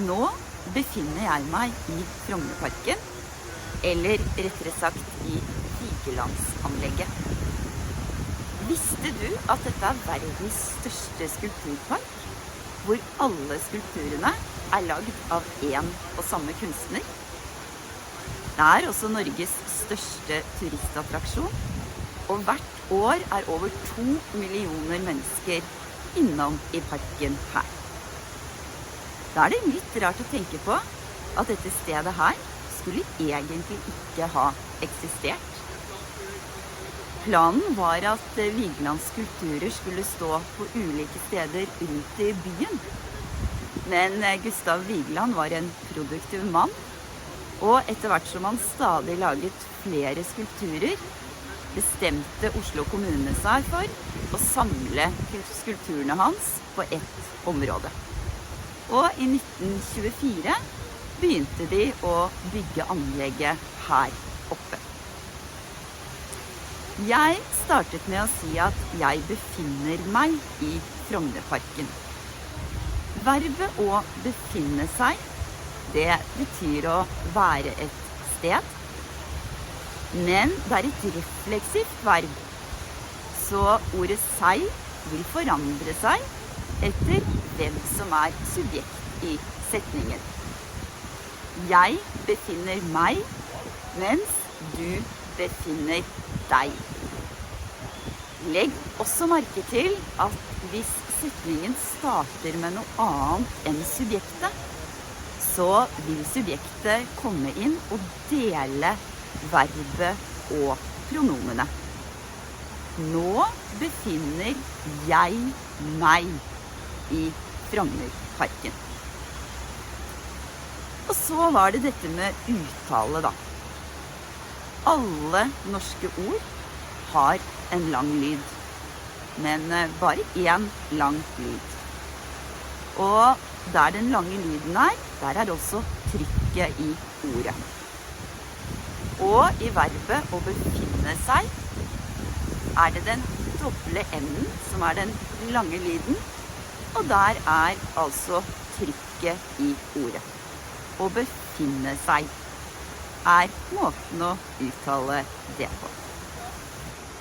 Nå befinner jeg meg i Frognerparken, eller rettere sagt i Vigelandsanlegget. Visste du at dette er verdens største skulpturpark, hvor alle skulpturene er laget av en og samme kunstner? Det er også Norges største turistattraksjon, og hvert år er over 2 millioner mennesker innom i parken her. Da er det litt rart å tenke på at dette stedet her skulle egentlig ikke ha eksistert. Planen var at Vigelands skulpturer skulle stå på ulike steder rundt i byen. Men Gustav Vigeland var en produktiv mann, og etter hvert som han stadig laget flere skulpturer, bestemte Oslo kommune seg for å samle skulpturene hans på ett område. Og i 1924 begynte de å bygge anlegget her oppe. Jeg startet med å si at jeg befinner meg i Frognerparken. Verbet å befinne seg, det betyr å være et sted. Men det er et refleksivt verb, så ordet seg vil forandre seg etter hvem som er subjekt i setningen. Jeg befinner meg, mens du befinner deg. Legg også merke til at hvis setningen starter med noe annet enn subjektet, så vil subjektet komme inn og dele verbet og pronomene. Nå befinner jeg meg i Frognerparken. Og så var det dette med uttale, da. Alle norske ord har en lang lyd, men bare én lang lyd. Og der den lange lyden er, der er også trykket i ordet. Og i verbet å befinne seg er det den doble n-en som er den lange lyden, og der er altså trykket i ordet. Å befinne seg er måten å uttale det på.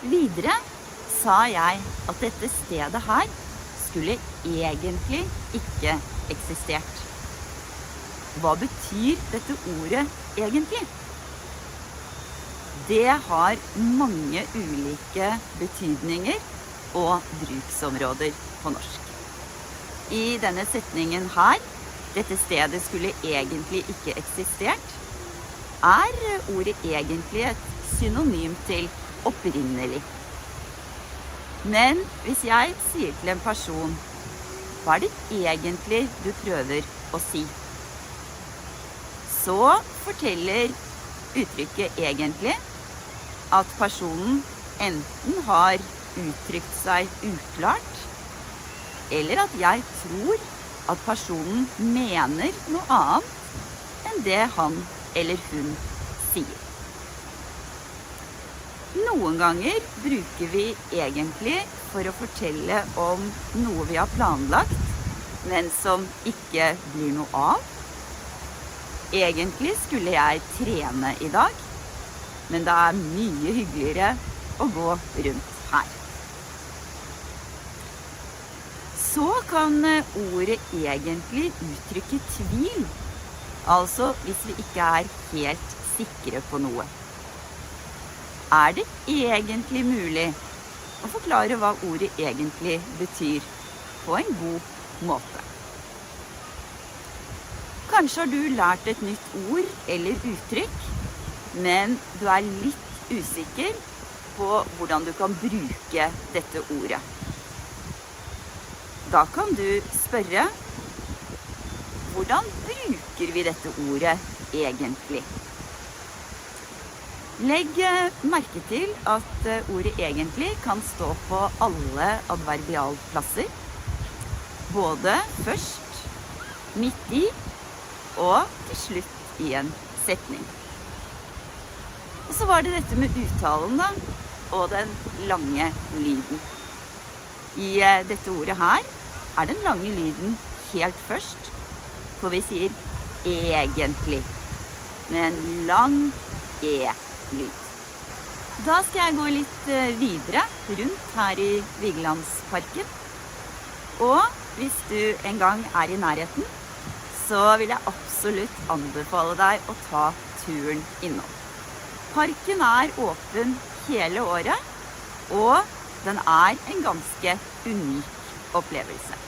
Videre sa jeg at dette stedet her skulle egentlig ikke eksistert. Hva betyr dette ordet egentlig? Det har mange ulike betydninger og bruksområder på norsk. I denne setningen her, dette stedet skulle egentlig ikke eksistert, er ordet egentlig et synonym til opprinnelig. Men hvis jeg sier til en person, hva er det egentlig du prøver å si? Så forteller uttrykket egentlig at personen enten har uttrykt seg uklart, eller at jeg tror at personen mener noe annet enn det han eller hun sier. Noen ganger bruker vi egentlig for å fortelle om noe vi har planlagt, men som ikke blir noe av. Egentlig skulle jeg trene i dag, men det er mye hyggeligere å gå rundt her. Så kan ordet egentlig uttrykke tvil, altså hvis vi ikke er helt sikre på noe. Er det egentlig mulig å forklare hva ordet egentlig betyr på en god måte? Kanskje har du lært et nytt ord eller uttrykk, men du er litt usikker på hvordan du kan bruke dette ordet. Da kan du spørre, hvordan bruker vi dette ordet egentlig? Legg merke til at ordet egentlig kan stå på alle adverbialplasser, både først, midt i og til slutt i en setning. Og så var det dette med uttalen da, og den lange lyden. I dette ordet her er den lange lyden helt først, For vi sier egentlig, med en lang E-lyd. Da skal jeg gå litt videre rundt her i Vigelandsparken. Og hvis du en gang er i nærheten, så vil jeg absolutt anbefale deg å ta turen innom. Parken er åpen hele året, og den er en ganske unik opplevelse.